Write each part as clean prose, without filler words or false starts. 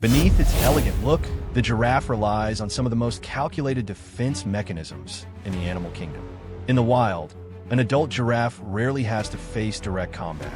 Beneath its elegant look, the giraffe relies on some of the most calculated defense mechanisms in the animal kingdom. In the wild, an adult giraffe rarely has to face direct combat.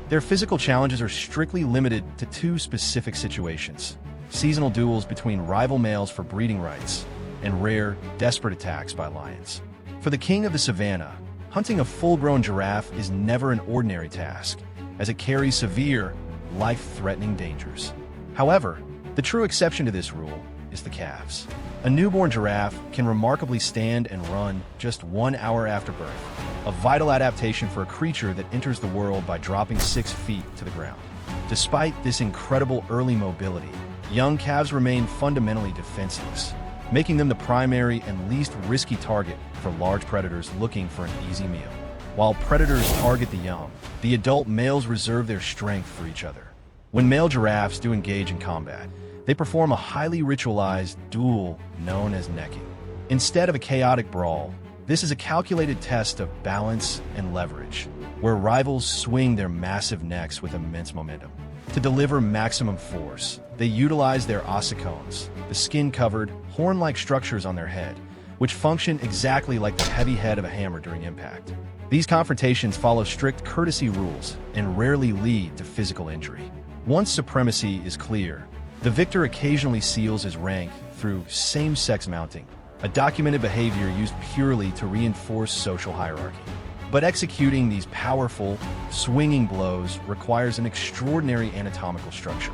Their physical challenges are strictly limited to two specific situations: seasonal duels between rival males for breeding rights, and rare, desperate attacks by lions. For the king of the savannah, hunting a full-grown giraffe is never an ordinary task, as it carries severe, life-threatening dangers. However, the true exception to this rule is the calves. A newborn giraffe can remarkably stand and run just 1 hour after birth, a vital adaptation for a creature that enters the world by dropping 6 feet to the ground. Despite this incredible early mobility, young calves remain fundamentally defenseless, making them the primary and least risky target for large predators looking for an easy meal. While predators target the young, the adult males reserve their strength for each other. When male giraffes do engage in combat, they perform a highly ritualized duel known as necking. Instead of a chaotic brawl, this is a calculated test of balance and leverage, where rivals swing their massive necks with immense momentum. To deliver maximum force, they utilize their ossicones, the skin-covered, horn-like structures on their head, which function exactly like the heavy head of a hammer during impact. These confrontations follow strict courtesy rules and rarely lead to physical injury. Once supremacy is clear, the victor occasionally seals his rank through same-sex mounting, a documented behavior used purely to reinforce social hierarchy. But executing these powerful, swinging blows requires an extraordinary anatomical structure.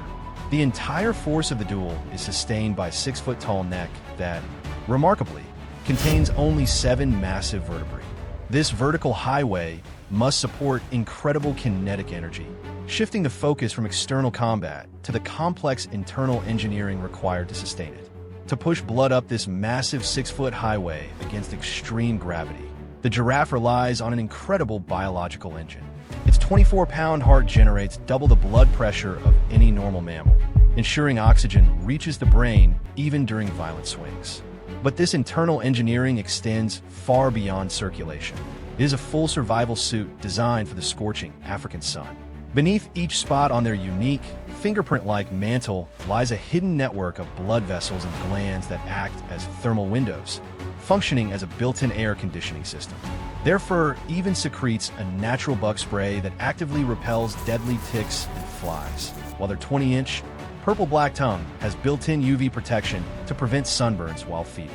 The entire force of the duel is sustained by a 6-foot-tall neck that, remarkably, contains only 7 massive vertebrae. This vertical highway must support incredible kinetic energy, shifting the focus from external combat to the complex internal engineering required to sustain it. To push blood up this massive 6-foot highway against extreme gravity, the giraffe relies on an incredible biological engine. Its 24-pound heart generates double the blood pressure of any normal mammal, ensuring oxygen reaches the brain even during violent swings. But this internal engineering extends far beyond circulation. It is a full survival suit designed for the scorching African sun. Beneath each spot on their unique, fingerprint-like mantle lies a hidden network of blood vessels and glands that act as thermal windows, functioning as a built-in air conditioning system. Their fur even secretes a natural bug spray that actively repels deadly ticks and flies, while their 20-inch, purple-black tongue has built-in UV protection to prevent sunburns while feeding.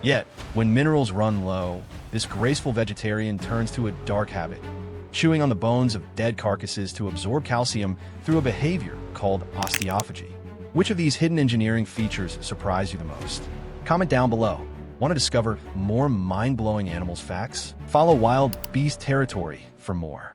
Yet, when minerals run low, this graceful vegetarian turns to a dark habit, chewing on the bones of dead carcasses to absorb calcium through a behavior called osteophagy. Which of these hidden engineering features surprise you the most? Comment down below. Want to discover more mind-blowing animals facts? Follow Wild Beast Territory for more.